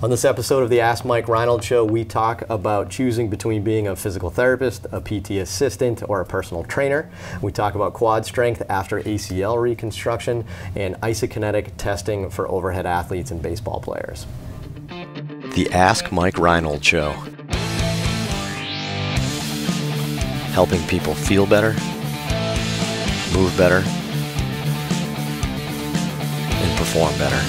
On this episode of the Ask Mike Reinold Show, we talk about choosing between being a physical therapist, a PT assistant, or a personal trainer. We talk about quad strength after ACL reconstruction and isokinetic testing for overhead athletes and baseball players. The Ask Mike Reinold Show. Helping people feel better, move better, and perform better.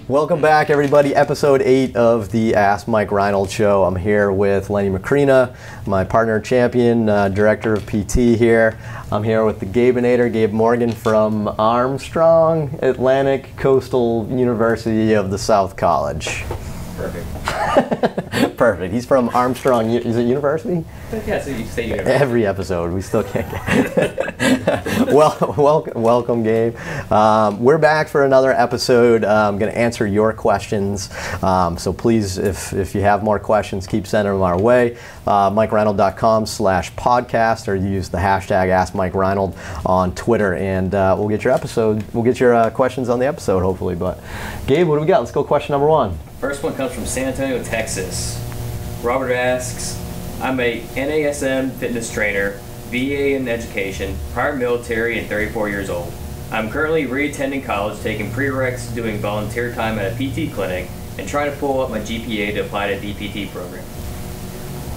Welcome back, everybody. Episode 8 of the Ask Mike Reinold Show. I'm here with Lenny Macrina, my partner champion, director of PT here. I'm here with the Gabeinator, Gabe Morgan from Armstrong Atlantic Coastal University of the South College. Perfect. Perfect. He's from Armstrong, is it university? Yeah, so you say university. Every episode, we still can't get welcome, Gabe. We're back for another episode. I'm going to answer your questions. So please, if you have more questions, keep sending them our way. MikeReinold.com/podcast, or use the hashtag AskMikeReinold on Twitter, and we'll get your questions on the episode, hopefully. But Gabe, what do we got? Let's go question number 1. First one comes from San Antonio, Texas. Robert asks, I'm a NASM fitness trainer, VA in education, prior military, and 34 years old. I'm currently re-attending college, taking prereqs, doing volunteer time at a PT clinic, and trying to pull up my GPA to apply to DPT program.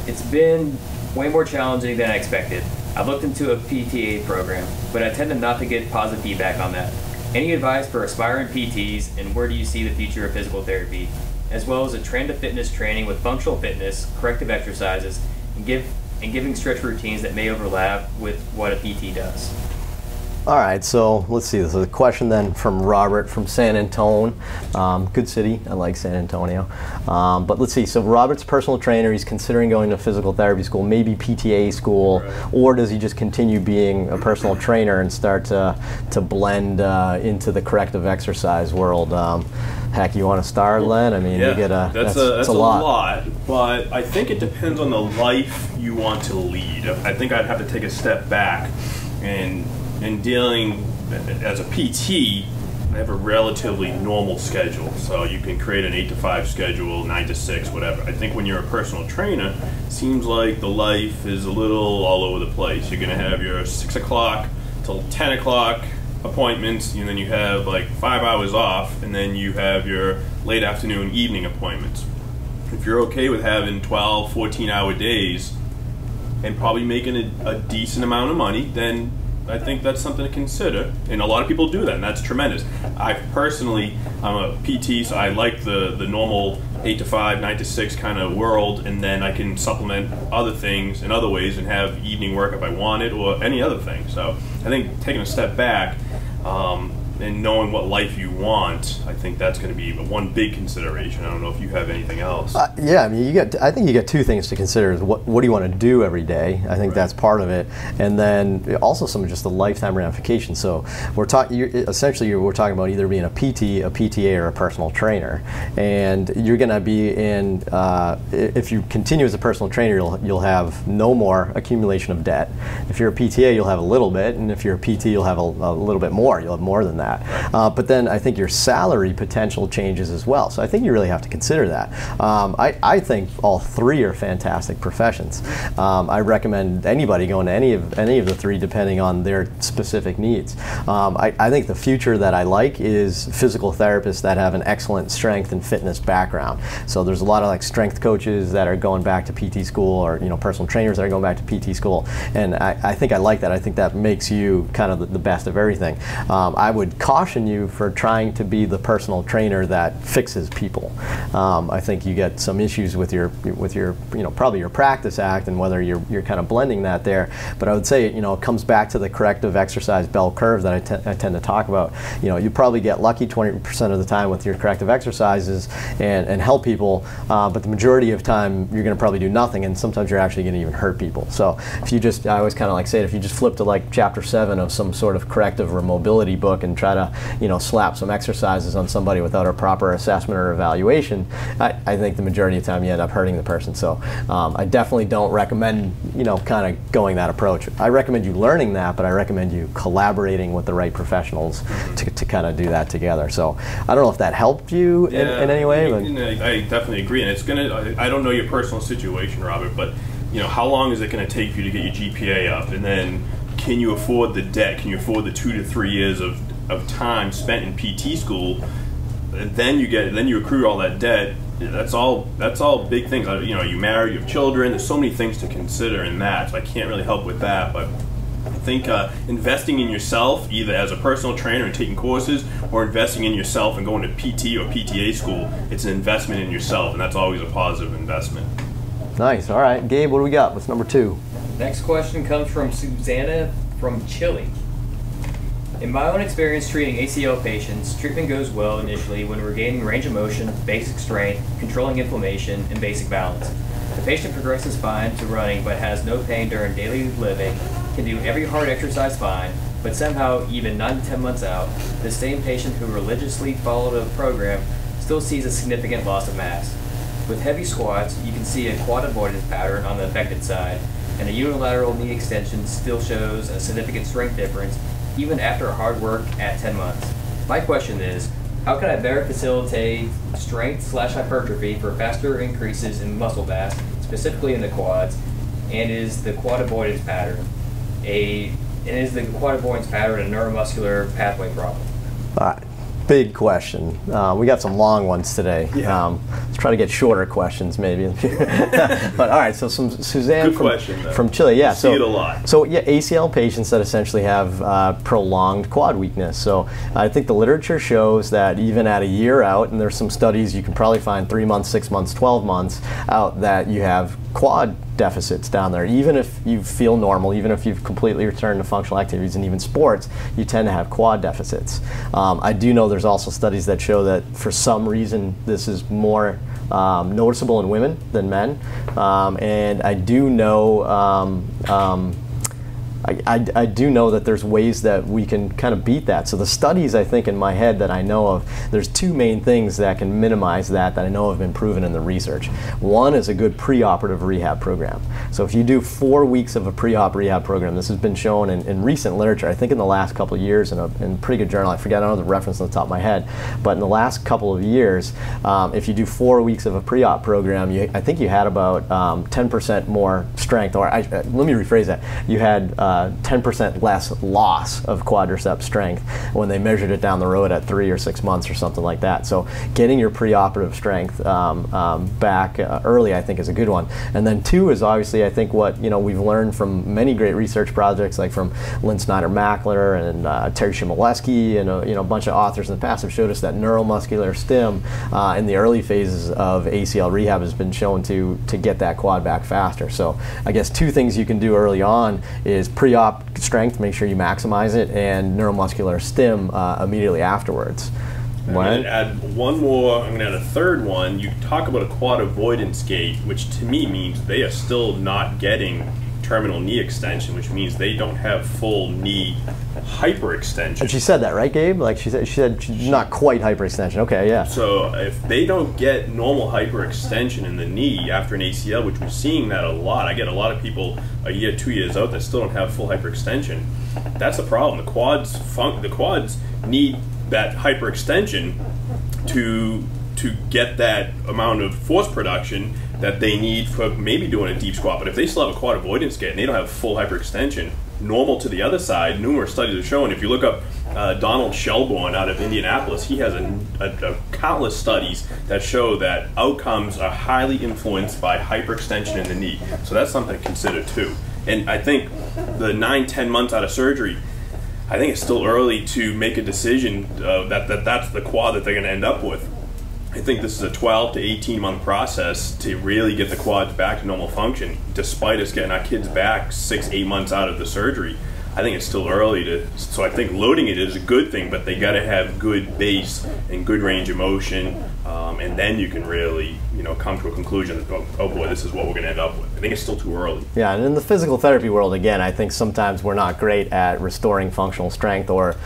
It's been way more challenging than I expected. I've looked into a PTA program, but I tend not to get positive feedback on that. Any advice for aspiring PTs, and where do you see the future of physical therapy, as well as a trend to fitness training with functional fitness, corrective exercises, and giving stretch routines that may overlap with what a PT does? All right, so let's see. This is a question then from Robert from San Antonio. Good city. I like San Antonio. But let's see. So Robert's a personal trainer. He's considering going to physical therapy school, maybe PTA school, right. Or does he just continue being a personal trainer and start to blend into the corrective exercise world? Heck, you want to start, Len? I mean, yeah, you get that's a lot. But I think it depends on the life you want to lead. I think I'd have to take a step back and dealing as a PT, I have a relatively normal schedule. So you can create an 8 to 5 schedule, 9 to 6, whatever. I think when you're a personal trainer, it seems like the life is a little all over the place. You're going to have your 6 o'clock till 10 o'clock appointments, and then you have like 5 hours off, and then you have your late afternoon, evening appointments. If you're okay with having 12, 14-hour days and probably making a decent amount of money, then I think that's something to consider, and a lot of people do that, and that's tremendous. I'm a PT, so I like the normal 8 to 5, 9 to 6 kind of world, and then I can supplement other things in other ways and have evening work if I wanted, or any other thing. So I think taking a step back and knowing what life you want, I think that's going to be one big consideration. I don't know if you have anything else. Yeah, I mean, I think you get 2 things to consider. Is what do you want to do every day? I think that's part of it, and then also some of just the lifetime ramifications. So we're talking about either being a PT, a PTA, or a personal trainer, and you're going to be in. If you continue as a personal trainer, you'll have no more accumulation of debt. If you're a PTA, you'll have a little bit, and if you're a PT, you'll have a little bit more. You'll have more than that. But then I think your salary potential changes as well. So I think you really have to consider that. I think all 3 are fantastic professions. I recommend anybody going to any of the 3 depending on their specific needs. I think the future that I like is physical therapists that have an excellent strength and fitness background. So there's a lot of like strength coaches that are going back to PT school, or personal trainers that are going back to PT school, and I think I like that. I think that makes you kind of the best of everything. I would caution you for trying to be the personal trainer that fixes people. I think you get some issues with your probably your practice act and whether you're kind of blending that there. But I would say it comes back to the corrective exercise bell curve that I tend to talk about. You probably get lucky 20% of the time with your corrective exercises and help people, but the majority of time you're going to probably do nothing, and sometimes you're actually going to even hurt people. So if you I always kind of like say it, if you just flip to like chapter 7 of some sort of corrective or mobility book and try to, you know, slap some exercises on somebody without a proper assessment or evaluation, I think the majority of the time you end up hurting the person. So I definitely don't recommend, you know, kind of going that approach. I recommend you learning that, but I recommend you collaborating with the right professionals to kind of do that together. So I don't know if that helped you in any way. But I definitely agree, and it's gonna. I don't know your personal situation, Robert, but you know, how long is it going to take for you to get your GPA up, and then can you afford the debt? Can you afford the 2 to 3 years of time spent in PT school? And then you accrue all that debt. That's all big things. You know, you marry, you have children. There's so many things to consider in that. So I can't really help with that, but I think investing in yourself, either as a personal trainer and taking courses, or investing in yourself and going to PT or PTA school, it's an investment in yourself, and that's always a positive investment. Nice. All right, Gabe, what do we got? What's number 2? Next question comes from Susanna from Chile. In my own experience treating ACL patients, treatment goes well initially when we're gaining range of motion, basic strength, controlling inflammation, and basic balance. The patient progresses fine to running but has no pain during daily living, can do every hard exercise fine, but somehow, even 9 to 10 months out, the same patient who religiously followed a program still sees a significant loss of mass. With heavy squats, you can see a quad avoidance pattern on the affected side, and a unilateral knee extension still shows a significant strength difference even after hard work at 10 months. My question is, how can I better facilitate strength/hypertrophy for faster increases in muscle mass, specifically in the quads, and is the quad avoidance pattern a neuromuscular pathway problem? All right. Big question. We got some long ones today. Yeah. Let's try to get shorter questions, maybe. But all right, so Suzanne from Chile. Yeah, see it a lot. So yeah, ACL patients that essentially have prolonged quad weakness. So I think the literature shows that even at a year out, and there's some studies you can probably find 3 months, 6 months, 12 months out, that you have quad deficits down there. Even if you feel normal, even if you've completely returned to functional activities and even sports, you tend to have quad deficits. I do know there's also studies that show that for some reason this is more noticeable in women than men, and I do know I do know that there's ways that we can kind of beat that. So the studies, I think, in my head that I know of, there's 2 main things that can minimize that I know have been proven in the research. One is a good preoperative rehab program. So if you do 4 weeks of a pre-op rehab program, this has been shown in recent literature, I think in the last couple of years in a pretty good journal, I forget, I don't know the reference on the top of my head, but in the last couple of years, if you do 4 weeks of a pre-op program, I think you had about 10% more strength, or let me rephrase that, you had 10% less loss of quadricep strength when they measured it down the road at 3 or 6 months or something like that. So getting your preoperative strength back early, I think, is a good one. And then 2 is obviously, I think, what we've learned from many great research projects, like from Lynn Snyder-Mackler and Terry Shimoleski and a bunch of authors in the past have showed us that neuromuscular stim in the early phases of ACL rehab has been shown to get that quad back faster. So I guess 2 things you can do early on is pre-op strength, make sure you maximize it, and neuromuscular stim immediately afterwards. I'm going to add one more. I'm going to add a third one. You talk about a quad avoidance gait, which to me means they are still not getting terminal knee extension, which means they don't have full knee hyperextension. And she said that, right, Gabe? Like she said she's not quite hyperextension. Okay, yeah. So if they don't get normal hyperextension in the knee after an ACL, which we're seeing that a lot, I get a lot of people a year, 2 years out that still don't have full hyperextension. That's a problem. The quads need that hyperextension to get that amount of force production that they need for maybe doing a deep squat. But if they still have a quad avoidance gait and they don't have full hyperextension, normal to the other side, numerous studies have shown, if you look up Donald Shelbourne out of Indianapolis, he has a countless studies that show that outcomes are highly influenced by hyperextension in the knee. So that's something to consider too. And I think the 9-10 months out of surgery, I think it's still early to make a decision that's the quad that they're going to end up with. I think this is a 12 to 18 month process to really get the quads back to normal function, despite us getting our kids back 6-8 months out of the surgery. I think it's still early to. So I think loading it is a good thing, but they got to have good base and good range of motion, and then you can really, come to a conclusion that, oh boy, this is what we're going to end up with. I think it's still too early. Yeah, and in the physical therapy world, again, I think sometimes we're not great at restoring functional strength or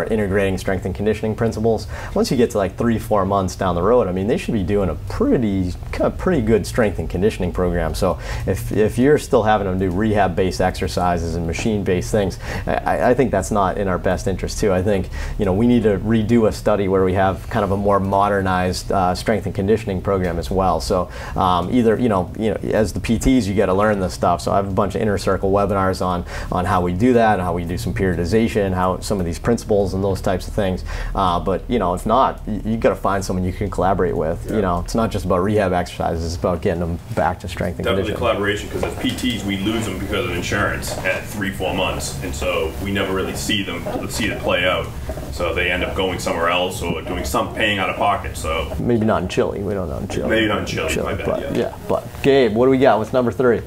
integrating strength and conditioning principles. Once you get to like 3-4 months down the road, I mean, they should be doing a pretty good strength and conditioning program. So if you're still having them do rehab-based exercises and machine-based things, I think that's not in our best interest too. I think we need to redo a study where we have kind of a more modernized strength and conditioning program as well. So either as the PTs, you got to learn this stuff. So I have a bunch of inner circle webinars on how we do that, and how we do some periodization, how some of these principles and those types of things. But if not, you got to find someone you can collaborate with. Yeah. It's not just about rehab exercises; it's about getting them back to strength and definitely conditioning. Collaboration, because as PTs we lose them because of insurance at 3-4 months, and so we never really see it play out. So they end up going somewhere else or doing some paying out of pocket. So maybe not in Chile. We don't know in Chile. Maybe not in Chile. My bad, but, yeah. But Gabe, what do we got? What's number 3?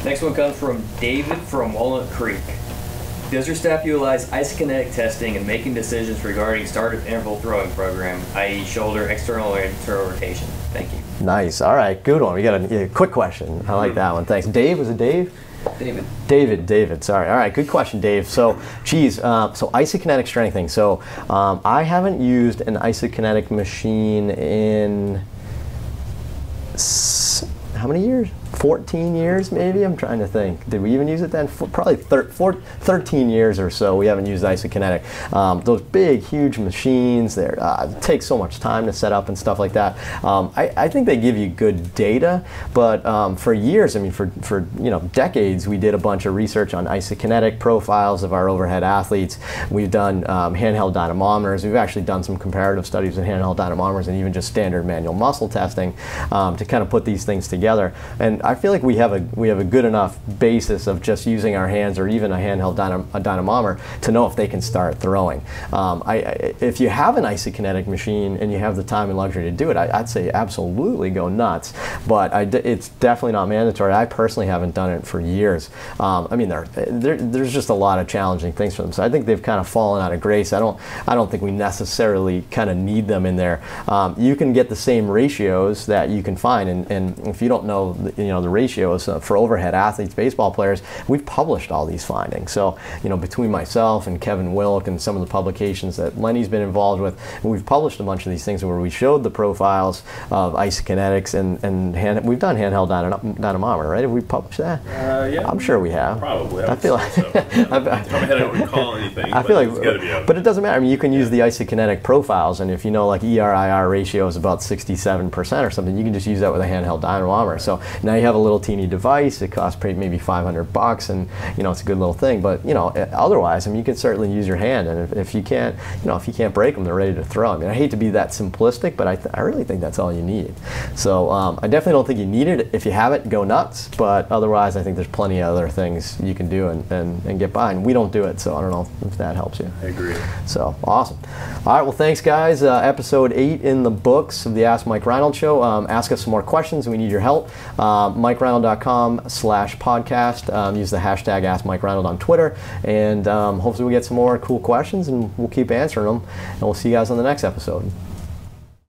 Next one comes from David from Walnut Creek. Does your staff utilize isokinetic testing in making decisions regarding startup interval throwing program, i.e. shoulder external or internal rotation? Thank you. Nice. All right. Good one. We got a quick question. I like that one. Thanks. Dave, was it Dave? David, sorry. All right, good question, Dave. So isokinetic strengthening. So I haven't used an isokinetic machine in how many years? 14 years maybe? I'm trying to think. Did we even use it then? Probably 13 years or so we haven't used isokinetic. Those big, huge machines, they take so much time to set up and stuff like that. I think they give you good data, but for years, I mean for decades, we did a bunch of research on isokinetic profiles of our overhead athletes. We've done handheld dynamometers. We've actually done some comparative studies with handheld dynamometers and even just standard manual muscle testing to kind of put these things together. And I feel like we have a good enough basis of just using our hands or even a handheld dynamometer to know if they can start throwing. If you have an isokinetic machine and you have the time and luxury to do it, I'd say absolutely go nuts. But it's definitely not mandatory. I personally haven't done it for years. I mean, there's just a lot of challenging things for them. So I think they've kind of fallen out of grace. I don't think we necessarily kind of need them in there. You can get the same ratios that you can find, and if you don't know the ratios for overhead athletes, baseball players, we've published all these findings. So between myself and Kevin Wilk and some of the publications that Lenny's been involved with, we've published a bunch of these things where we showed the profiles of isokinetics and we've done handheld dynamometer, right? Have we published that? Yeah. I'm sure we have. Probably. I feel like so. I don't recall anything. I feel like, it's gotta be out. But it doesn't matter. I mean, you can use the isokinetic profiles, and if you know like ER/IR ratio is about 67% or something, you can just use that with a handheld dynamometer. So now you have a little teeny device. It costs maybe $500, and it's a good little thing. But otherwise, I mean, you can certainly use your hand, and if you can't, if you can't break them, they're ready to throw. I mean, I hate to be that simplistic, but I really think that's all you need. So I definitely don't think you need it. If you have it, go nuts. But otherwise, I think there's plenty of other things you can do and get by. And we don't do it, so I don't know if that helps you. I agree. So awesome. All right, well, thanks, guys. Episode 8 in the books of the Ask Mike Reinold Show. Ask us some more questions. We need your help. MikeReinold.com/podcast. Use the hashtag AskMikeReinold on Twitter, and hopefully we get some more cool questions, and we'll keep answering them. And we'll see you guys on the next episode.